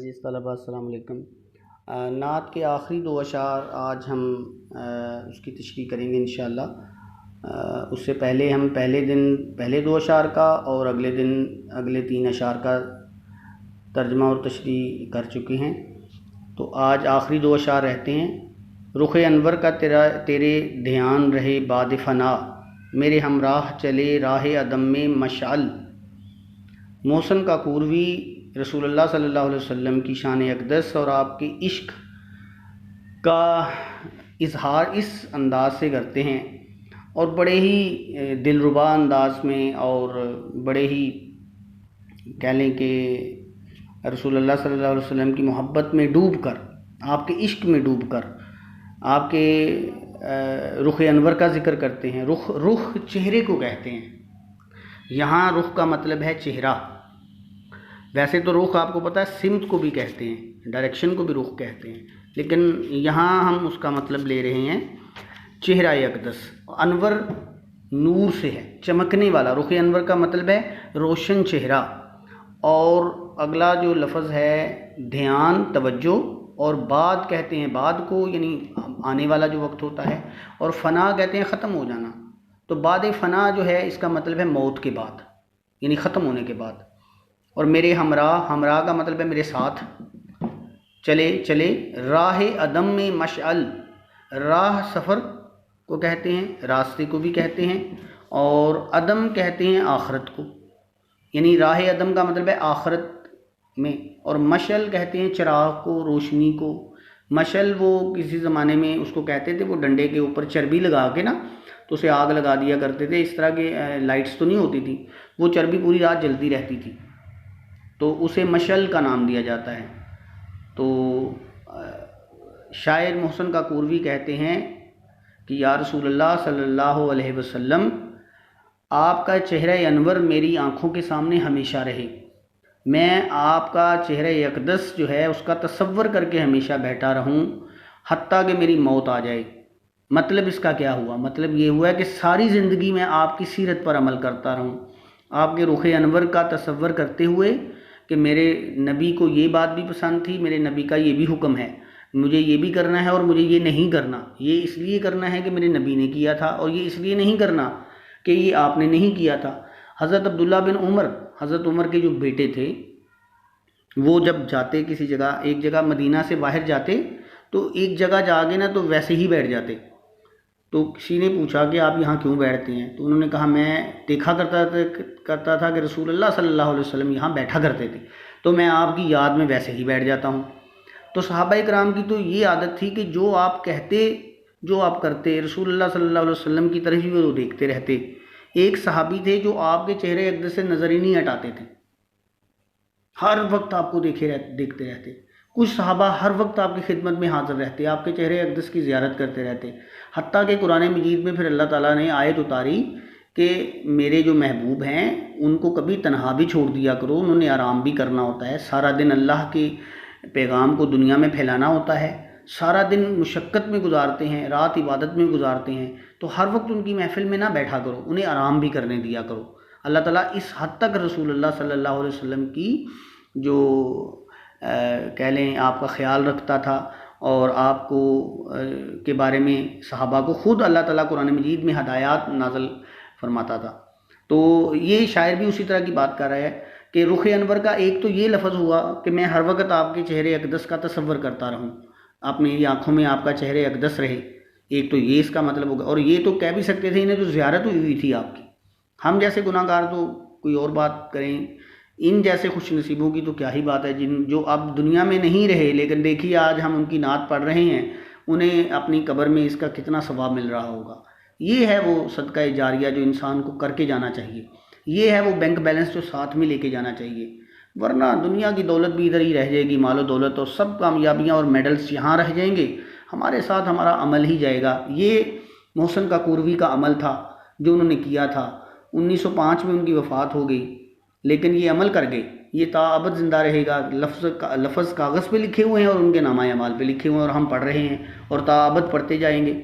अज़ीज़ तलबा अस्सलाम वालेकुम। नात के आखिरी दो अशार आज हम उसकी तशरीह करेंगे इंशाअल्लाह। उससे पहले हम पहले दिन पहले दो अशार का और अगले दिन अगले तीन अशार का तर्जमा और तशरीह कर चुके हैं। तो आज आखिरी दो अशार रहते हैं। रुख़ अनवर का तेरे ध्यान रहे बाद फ़ना, मेरे हमराह चले राह अदम में मशाल। मोहसन का पूर्वी रसूलुल्लाह सल्लल्लाहु अलैहि वसल्लम की शान अक़दस और आपके इश्क का इजहार इस अंदाज से करते हैं और बड़े ही दिलरुबा अंदाज में और बड़े ही कह लें कि रसूलुल्लाह सल्लल्लाहु अलैहि वसल्लम की मोहब्बत में डूबकर, आपके इश्क में डूबकर आपके रुख़ अनवर का ज़िक्र करते हैं। रुख़ चेहरे को कहते हैं। यहाँ रुख़ का मतलब है चेहरा। वैसे तो रुख़ आपको पता है सिमत को भी कहते हैं, डायरेक्शन को भी रुख़ कहते हैं, लेकिन यहाँ हम उसका मतलब ले रहे हैं चेहरा अक़दस। अनवर नूर से है, चमकने वाला। रुख़ अनवर का मतलब है रोशन चेहरा। और अगला जो लफ्ज़ है ध्यान, तवज्जो, और बाद कहते हैं बाद को, यानी आने वाला जो वक्त होता है, और फ़ना कहते हैं ख़त्म हो जाना। तो बाद फ़ना जो है इसका मतलब है मौत के बाद, यानी ख़त्म होने के बाद। और मेरे हमरा का मतलब है मेरे साथ चले चले। राह अदम में मशअल, राह सफ़र को कहते हैं, रास्ते को भी कहते हैं, और अदम कहते हैं आखरत को, यानी राह अदम का मतलब है आखरत में। और मशअल कहते हैं चिराग को, रोशनी को। मशअल वो किसी ज़माने में उसको कहते थे, वो डंडे के ऊपर चर्बी लगा के ना तो उसे आग लगा दिया करते थे। इस तरह के लाइट्स तो नहीं होती थी, वो चर्बी पूरी रात जलती रहती थी, तो उसे मशअल का नाम दिया जाता है। तो शायर मोहसन का पूर्वी कहते हैं कि या रसूलल्लाह सल्लल्लाहु अलैहि वसल्लम, आपका चेहरा अनवर मेरी आँखों के सामने हमेशा रहे। मैं आपका चेहरा अक़दस जो है उसका तसव्वुर करके हमेशा बैठा रहूं, हत्ता कि मेरी मौत आ जाए। मतलब इसका क्या हुआ? मतलब ये हुआ कि सारी ज़िंदगी में आपकी सीरत पर अमल करता रहूं, आपके रुख़ अनवर का तसव्वुर करते हुए कि मेरे नबी को ये बात भी पसंद थी, मेरे नबी का ये भी हुक्म है, मुझे ये भी करना है और मुझे ये नहीं करना। ये इसलिए करना है कि मेरे नबी ने किया था, और ये इसलिए नहीं करना कि ये आपने नहीं किया था। हज़रत अब्दुल्ला बिन उमर, हज़रत उमर के जो बेटे थे, वो जब जाते किसी जगह, एक जगह मदीना से बाहर जाते तो एक जगह जाके ना तो वैसे ही बैठ जाते। तो किसी ने पूछा कि आप यहाँ क्यों बैठते हैं? तो उन्होंने कहा मैं देखा करता था कि रसूलुल्लाह सल्लल्लाहु अलैहि वसल्लम यहाँ बैठा करते थे, तो मैं आपकी याद में वैसे ही बैठ जाता हूँ। तो सहाबा किराम की तो ये आदत थी कि जो आप कहते, जो आप करते, रसूलुल्लाह सल्लल्लाहु अलैहि वसल्लम की तरफ ही वो देखते रहते। एक सहाबी थे जो आपके चेहरे अक़दस से नज़र ही नहीं हटाते थे, हर वक्त आपको देखते रहते। कुछ सहाबा हर वक्त आपकी खिदमत में हाज़िर रहते, आपके चेहरे अक़दस की ज़ियारत करते रहते। हत्ता कि कुरान मजीद में फिर अल्लाह ताला ने आयत उतारी कि मेरे जो महबूब हैं उनको कभी तन्हा भी छोड़ दिया करो, उन्होंने आराम भी करना होता है। सारा दिन अल्लाह के पैगाम को दुनिया में फैलाना होता है, सारा दिन मुशक्क़त में गुजारते हैं, रात इबादत में गुजारते हैं, तो हर वक्त उनकी महफ़िल में ना बैठा करो, उन्हें आराम भी करने दिया करो। अल्लाह ताला इस हद तक रसूलुल्लाह सल्लल्लाहु अलैहि वसल्लम की जो कह लें आपका ख्याल रखता था, और आपको के बारे में सहाबा को ख़ुद अल्लाह ताला कुरान मजीद में हदायत नाज़िल फरमाता था। तो ये शायर भी उसी तरह की बात कर रहा है कि रुख़ अनवर का एक तो ये लफ्ज़ हुआ कि मैं हर वक्त आपके चेहरे अक़दस का तसव्वुर करता रहूं, आप मेरी आँखों में आपका चेहरे अक़दस रहे। एक तो ये इसका मतलब होगा। और ये तो कह भी सकते थे इन्हें तो ज़ियारत हुई थी आपकी। हम जैसे गुनाहगार तो कोई और बात करें, इन जैसे खुश नसीबों की तो क्या ही बात है, जिन जो अब दुनिया में नहीं रहे, लेकिन देखिए आज हम उनकी नात पढ़ रहे हैं, उन्हें अपनी कब्र में इसका कितना सवाब मिल रहा होगा। ये है वो सदका जारिया जो इंसान को करके जाना चाहिए। ये है वो बैंक बैलेंस जो साथ में लेके जाना चाहिए, वरना दुनिया की दौलत भी इधर ही रह जाएगी, मालो दौलत और सब कामयाबियाँ और मेडल्स यहाँ रह जाएंगे, हमारे साथ हमारा अमल ही जाएगा। ये मोहसन का कुरवी का अमल था जो उन्होंने किया था। 1905 में उनकी वफ़ात हो गई, लेकिन ये अमल कर गए, ये ताअबद ज़िंदा रहेगा। लफ्ज़ कागज़ पे लिखे हुए हैं और उनके नामा अमाल पे लिखे हुए हैं, और हम पढ़ रहे हैं और ताअबद पढ़ते जाएंगे।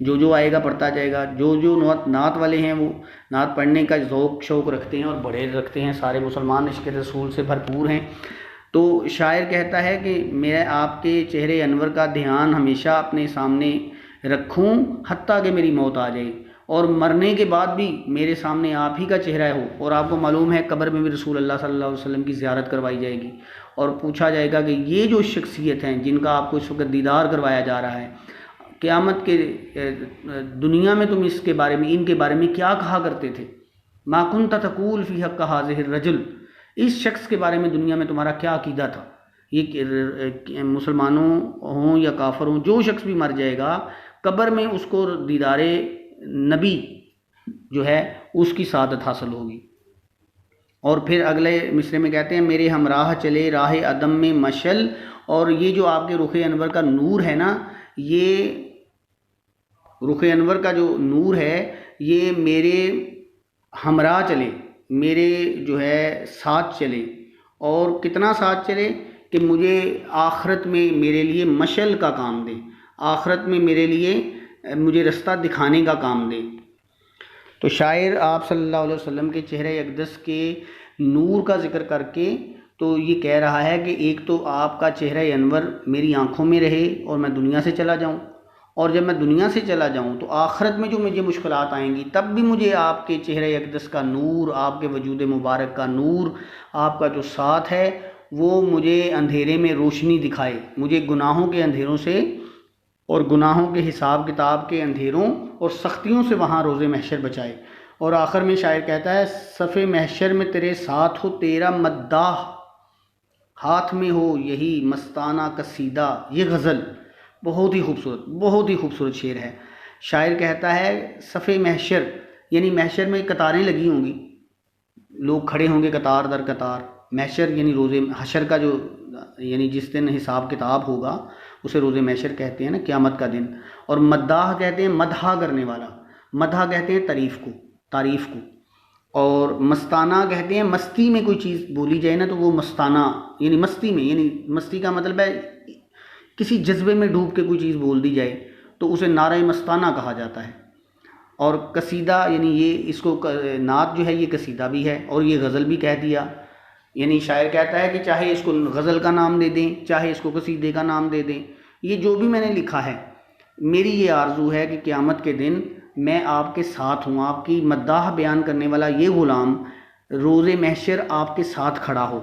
जो आएगा पढ़ता जाएगा। जो नात वाले हैं वो नात पढ़ने का ज़ौक़ शौक़ रखते हैं और बड़े रखते हैं। सारे मुसलमान इश्क़ रसूल से भरपूर हैं। तो शायर कहता है कि मैं आपके चेहरे अनवर का ध्यान हमेशा अपने सामने रखूं हत्ता कि मेरी मौत आ जाए, और मरने के बाद भी मेरे सामने आप ही का चेहरा हो। और आपको मालूम है कब्र में भी रसूल अल्लाह सल्लल्लाहु अलैहि वसल्लम की ज़ियारत करवाई जाएगी और पूछा जाएगा कि ये जो शख्सियत हैं जिनका आपको इस वक्त दीदार करवाया जा रहा है, क़यामत के दुनिया में तुम इसके बारे में, इनके बारे में क्या कहा करते थे। मा कुन्त तक़ूल फ़ी हक़्क़ हाज़िहिर रजुल, इस शख्स के बारे में दुनिया में तुम्हारा क्या अक़ीदा था। ये मुसलमानों हों या काफिर हों, जो शख्स भी मर जाएगा कब्र में उसको दीदारे नबी जो है उसकी सादत हासिल होगी। और फिर अगले मिसरे में कहते हैं मेरे हमराह चले राह अदम में मशल, और ये जो आपके रुख अनवर का नूर है ना, ये रुख अनवर का जो नूर है ये मेरे हमरा चले, मेरे जो है साथ चले, और कितना साथ चले कि मुझे आखिरत में मेरे लिए मशल का काम दे, आखिरत में मेरे लिए मुझे रास्ता दिखाने का काम दे। तो शायर आप सल्लल्लाहु अलैहि वसल्लम के चेहरे अक़दस के नूर का जिक्र करके तो ये कह रहा है कि एक तो आपका चेहरा अनवर मेरी आँखों में रहे और मैं दुनिया से चला जाऊँ, और जब मैं दुनिया से चला जाऊँ तो आखिरत में जो मुझे मुश्किलात आएंगी तब भी मुझे आपके चेहरे अक़दस का नूर, आपके वजूद मुबारक का नूर, आपका जो साथ है वो मुझे अंधेरे में रोशनी दिखाए, मुझे गुनाहों के अंधेरों से और गुनाहों के हिसाब किताब के अंधेरों और सख्तियों से वहाँ रोज़े महशर बचाए। और आखिर में शायर कहता है सफ़े महशर में तेरे साथ हो तेरा मद्दाह, हाथ में हो यही मस्ताना कसीदा। ये गज़ल बहुत ही खूबसूरत शेर है। शायर कहता है सफ़े महशर यानी महशर में कतारें लगी होंगी, लोग खड़े होंगे कतार दर कतार। महशर यानी रोज़े हशर का जो यानी जिस दिन हिसाब किताब होगा उसे रोज़े महशर कहते हैं ना, क़यामत का दिन। और मद्दाह कहते हैं मदहा करने वाला, मदहा कहते हैं तारीफ़ को। और मस्ताना कहते हैं मस्ती में कोई चीज़ बोली जाए ना तो वो मस्ताना यानी मस्ती में, यानी मस्ती का मतलब है किसी जज्बे में डूब के कोई चीज़ बोल दी जाए तो उसे नारे मस्ताना कहा जाता है। और कसीदा यानी ये इसको नात जो है ये कसीदा भी है और ये गज़ल भी कह दिया। यानी शायर कहता है कि चाहे इसको गज़ल का नाम दे दें चाहे इसको कसीदे का नाम दे दें, ये जो भी मैंने लिखा है मेरी ये आरज़ू है कि क़यामत के दिन मैं आपके साथ हूँ, आपकी मद्दाह बयान करने वाला ये ग़ुलाम रोज़े महशर आपके साथ खड़ा हो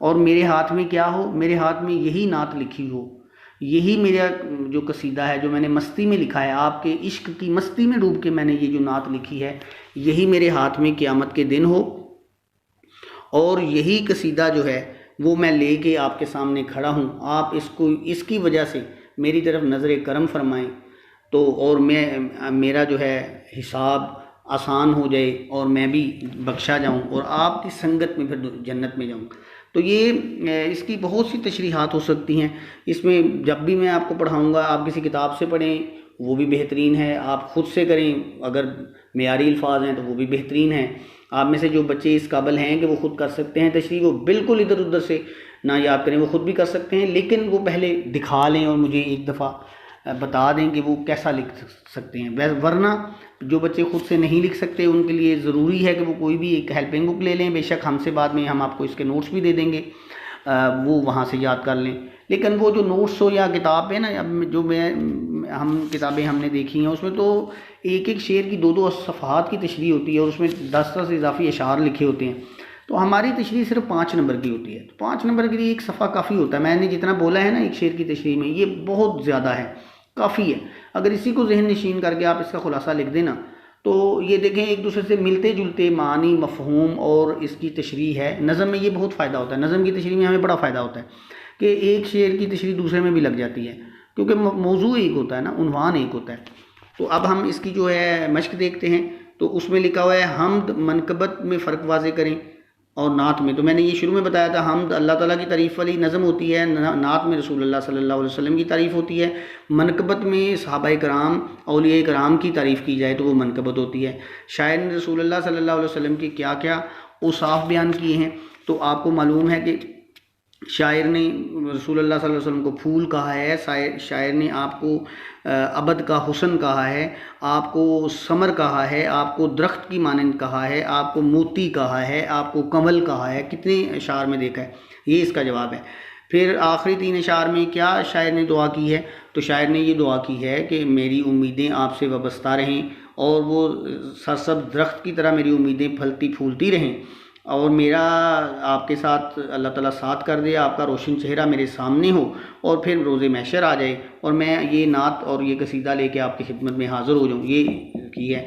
और मेरे हाथ में क्या हो, मेरे हाथ में यही नात लिखी हो, यही मेरा जो कसीदा है जो मैंने मस्ती में लिखा है, आपके इश्क की मस्ती में डूब के मैंने ये जो नात लिखी है यही मेरे हाथ में क़यामत के दिन हो, और यही कसीदा जो है वो मैं लेके आपके सामने खड़ा हूँ। आप इसको इसकी वजह से मेरी तरफ नज़र करम फरमाएं तो और मेरा जो है हिसाब आसान हो जाए और मैं भी बख्शा जाऊं और आपकी संगत में फिर जन्नत में जाऊं। तो ये इसकी बहुत सी तशरीहात हो सकती हैं। इसमें जब भी मैं आपको पढ़ाऊंगा आप किसी किताब से पढ़ें वो भी बेहतरीन है, आप ख़ुद से करें अगर मेयारी अल्फाज हैं तो वो भी बेहतरीन है। आप में से जो बच्चे इस काबिल हैं कि वो ख़ुद कर सकते हैं तशरीह, वो बिल्कुल इधर उधर से ना याद करें, वो ख़ुद भी कर सकते हैं, लेकिन वो पहले दिखा लें और मुझे एक दफ़ा बता दें कि वो कैसा लिख सकते हैं। वरना जो बच्चे ख़ुद से नहीं लिख सकते उनके लिए ज़रूरी है कि वो कोई भी एक हेल्पिंग बुक ले लें। बेशक हमसे बाद में हम आपको इसके नोट्स भी दे देंगे, वो वहाँ से याद कर लें। लेकिन वो जो नोट्स हो या किताब है ना, अब जो हम किताबें हमने देखी हैं उसमें तो एक एक शेर की दो दो सफ़हात की तशरीह होती है और उसमें 10 इजाफी अशार लिखे होते हैं। तो हमारी तशरीह सिर्फ 5 नंबर की होती है। तो 5 नंबर के लिए एक सफ़ा काफ़ी होता है। मैंने जितना बोला है ना एक शेर की तशरीह में, ये बहुत ज़्यादा है, काफ़ी है। अगर इसी को जहन नशीन करके आप इसका खुलासा लिख देना तो ये देखें एक दूसरे से मिलते जुलते मानी मफ़हूम और इसकी तशरीह है। नज़म में ये बहुत फ़ायदा होता है, नज़म की तशरीह में हमें बड़ा फ़ायदा होता है कि एक शेर की तशरीह दूसरे में भी लग जाती है क्योंकि मौजू एक होता है ना, उन्वान एक होता है। तो अब हम इसकी जो है मश्क देखते हैं। तो उसमें लिखा हुआ है हम्द मनकबत में फ़र्क वाज़े करें और नात में। तो मैंने ये शुरू में बताया था हम्द अल्लाह ताला की तारीफ़ वाली नज़म होती है, नात में रसूलुल्लाह सल्लल्लाहु अलैहि वसल्लम की तारीफ़ होती है। मनकबत में सहाबाए कराम औलिया कराम की तारीफ़ की जाए तो वो मनकबत होती है। शायर ने रसूलुल्लाह सल्लल्लाहु अलैहि वसल्लम की क्या क्या औसाफ बयान किए हैं। तो आपको मालूम है कि शायर ने रसूलुल्लाह सल्लल्लाहु अलैहि वसल्लम को फूल कहा है, शायर ने आपको अबद का हुस्न कहा है, आपको समर कहा है, आपको दरख्त की मानंद कहा है, आपको मोती कहा है, आपको कमल कहा है। कितने अशार में देखा है, ये इसका जवाब है। फिर आखिरी 3 अशार में क्या शायर ने दुआ की है, तो शायर ने ये दुआ की है कि मेरी उम्मीदें आपसे वाबस्ता रहें और वो सरसब्ज़ दरख्त की तरह मेरी उम्मीदें फलती फूलती रहें, और मेरा आपके साथ अल्लाह ताला साथ कर दे, आपका रोशन चेहरा मेरे सामने हो, और फिर रोज़े महशर आ जाए और मैं ये नात और ये कसीदा लेके आपकी खिदमत में हाज़िर हो जाऊँ। ये की है।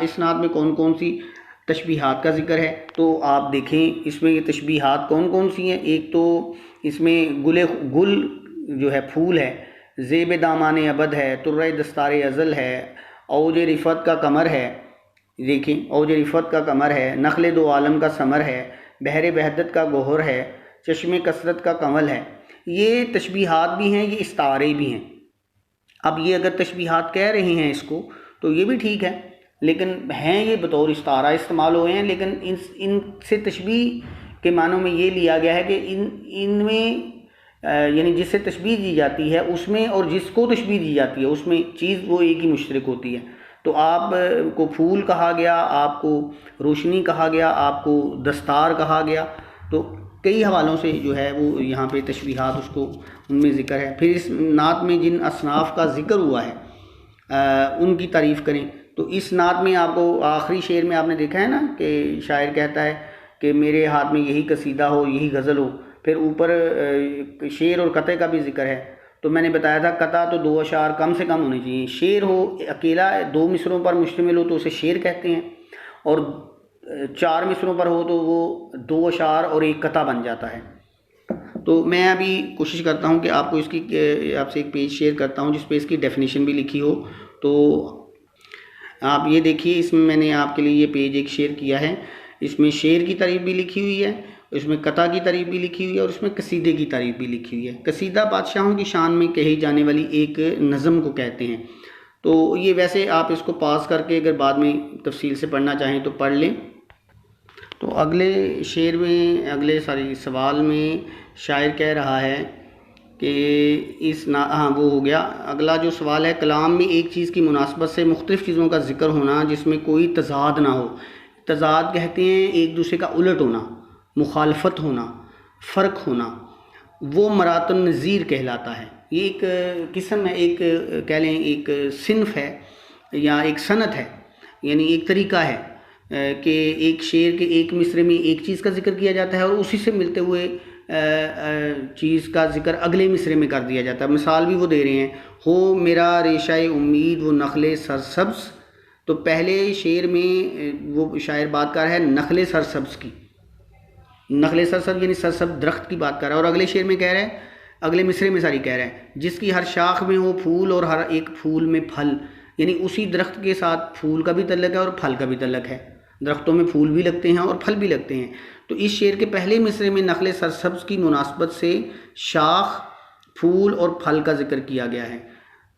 इस नात में कौन कौन सी तशबीहात का ज़िक्र है, तो आप देखें इसमें ये तशबीहात कौन कौन सी हैं। एक तो इसमें गुल जो है फूल है, ज़ेब दामान अबद है, तुर्रे दस्तार अज़ल है, औज रिफ़त का कमर है, देखें औज रिफ़त का कमर है, नखले दो आलम का समर है, बहर बहदत का गोहर है, चश्मे कसरत का कमल है। ये तशबीहात भी हैं, ये इस्तारे भी हैं। अब ये अगर तशबीहात कह रहे हैं इसको तो ये भी ठीक है, लेकिन हैं ये बतौर इस्तारा इस्तेमाल हुए हैं, लेकिन इनसे तशबीह के मानों में ये लिया गया है कि इनमें यानी जिससे तशबीह दी जाती है उसमें और जिसको तशबीह दी जाती है उसमें चीज़ वो एक ही मुश्तरक होती है। तो आप को फूल कहा गया, आपको रोशनी कहा गया, आपको दस्तार कहा गया, तो कई हवालों से जो है वो यहाँ पे तशबीहात उसको उनमें ज़िक्र है। फिर इस नात में जिन असनाफ़ का ज़िक्र हुआ है उनकी तारीफ़ करें। तो इस नात में आपको आखिरी शेर में आपने देखा है ना कि शायर कहता है कि मेरे हाथ में यही कसीदा हो, यही गज़ल हो। फिर ऊपर शेर और कते का भी ज़िक्र है। तो मैंने बताया था कता तो 2 अशार कम से कम होने चाहिए। शेर हो अकेला 2 मिसरों पर मुश्तमिल हो तो उसे शेर कहते हैं, और 4 मिसरों पर हो तो वो 2 अशार और 1 कता बन जाता है। तो मैं अभी कोशिश करता हूँ कि आपको इसकी आपसे एक पेज शेयर करता हूँ जिस पे इसकी डेफिनेशन भी लिखी हो। तो आप ये देखिए, इसमें मैंने आपके लिए ये पेज एक शेयर किया है। इसमें शेर की तारीफ़ भी लिखी हुई है, इसमें कता की तारीफ़ भी लिखी हुई है, और इसमें कसीदे की तारीफ़ भी लिखी हुई है। कसीदा बादशाहों की शान में कही जाने वाली एक नज़म को कहते हैं। तो ये वैसे आप इसको पास करके अगर बाद में तफसील से पढ़ना चाहें तो पढ़ लें। तो अगले शेर में सवाल में शायर कह रहा है कि वो हो गया। अगला जो सवाल है, कलाम में एक चीज़ की मुनासबत से मुख्तलिफ़ चीज़ों का ज़िक्र होना जिसमें कोई तज़ाद ना हो। तज़ाद कहते हैं एक दूसरे का उलट होना, मुखालफत होना, फ़र्क होना, वो मरातुन नज़ीर कहलाता है। ये एक किस्म है, एक कह लें एक सिन्फ है या एक सनत है, यानी एक तरीका है कि एक शेर के एक मिसरे में एक चीज़ का ज़िक्र किया जाता है और उसी से मिलते हुए चीज़ का ज़िक्र अगले मिसरे में कर दिया जाता है। मिसाल भी वो दे रहे हैं, हो मेरा रेशाए उम्मीद वो नखले सरसब्ज़। तो पहले शेर में वो शायर बात कर रहा है नखले सरसब्ज़ की, नखले सरसब्ज़ यानी सरसब्ज़ दरख्त की बात कर रहा है, और अगले शेर में कह रहा है, अगले मिसरे में कह रहा है जिसकी हर शाख में हो फूल और हर एक फूल में फल, यानी उसी दरख्त के साथ फूल का भी तल्लक है और फल का भी तल्लक है। दरख्तों में फूल भी लगते हैं और फल भी लगते हैं। तो इस शेर के पहले मिसरे में नखले सरसब्ज़ की मुनासबत से शाख, फूल और फल का जिक्र किया गया है।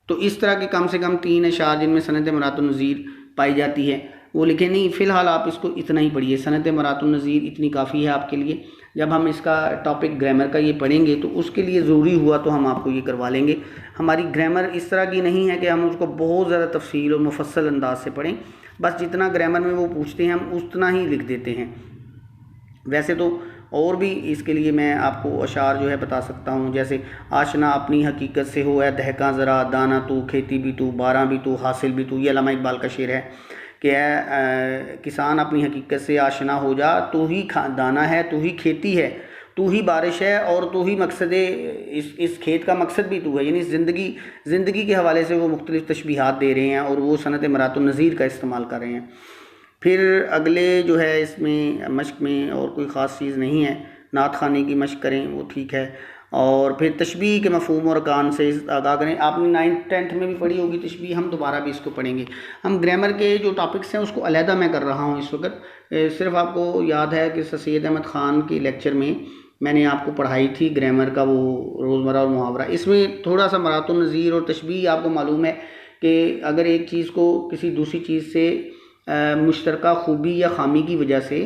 तो इस तरह के कम से कम 3 अशार जिनमें सनत मरातुन नज़ीर पाई जाती है वो लिखे नहीं। फ़िलहाल आप इसको इतना ही पढ़िए, सनत मरातुन नज़ीर इतनी काफ़ी है आपके लिए। जब हम इसका टॉपिक ग्रामर का ये पढ़ेंगे तो उसके लिए ज़रूरी हुआ तो हम आपको ये करवा लेंगे। हमारी ग्रामर इस तरह की नहीं है कि हम उसको बहुत ज़्यादा तफसील और मुफस्सल अंदाज से पढ़ें, बस जितना ग्रामर में वो पूछते हैं हम उतना ही लिख देते हैं। वैसे तो और भी इसके लिए मैं आपको अशार जो है बता सकता हूँ, जैसे आशना अपनी हकीकत से हो, है दहका ज़रा दाना तू, खेती भी तू, बारह भी तू, हासिल भी तू। ये अल्लामा इकबाल का शेर है कि किसान अपनी हकीकत से आशना हो जा, तू ही दाना है, तू ही खेती है, तू ही बारिश है और तू ही मकसद इस खेत का मकसद भी तू है। यानी ज़िंदगी के हवाले से वो मुख्तलिफ़ तशबीहात दे रहे हैं और वो सनत मरातुन नज़ीर का इस्तेमाल कर रहे हैं। फिर अगले जो है इसमें मश्क में और कोई ख़ास चीज़ नहीं है, नात खाने की मश्क करें वो ठीक है। और फिर तशबीह के मफ़हूम और कान से आगाह करें। आपने 9th 10th में भी पढ़ी होगी तशबीह, हम दोबारा भी इसको पढ़ेंगे। हम ग्रामर के जो टॉपिक्स हैं उसको अलहदा मैं कर रहा हूँ इस वक्त। सिर्फ आपको याद है कि सैयद अहमद ख़ान के लेक्चर में मैंने आपको पढ़ाई थी ग्रामर का वो रोज़मर्रा और मुहावरा। इसमें थोड़ा सा मरातुन नज़ीर और तशबीह आपको मालूम है कि अगर एक चीज़ को किसी दूसरी चीज़ से मुश्तरका खूबी या खामी की वजह से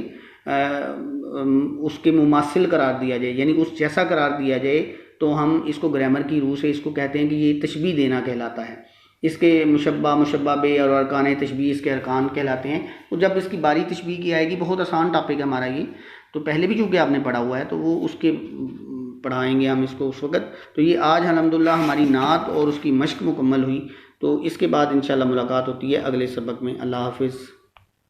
उसके मुमासिल करार दिया जाए, यानी उस जैसा करार दिया जाए, तो हम इसको ग्रामर की रूह से इसको कहते हैं कि ये तशबीह देना कहलाता है। इसके मुशब्बा, मुशब्बा बे और अरकान तशबीह इसके अरकान कहलाते हैं। तो जब इसकी बारी तशबीह की आएगी, बहुत आसान टॉपिक है हमारा ये, तो पहले भी चूँकि आपने पढ़ा हुआ है तो वो उसके पढ़ाएंगे हम इसको उस वक़्त। तो ये आज अल्हम्दुलिल्लाह हमारी नात और उसकी मश्क मुकम्मल हुई। तो इसके बाद इंशाअल्लाह मुलाकात होती है अगले सबक में। अल्लाह हाफ़िज़।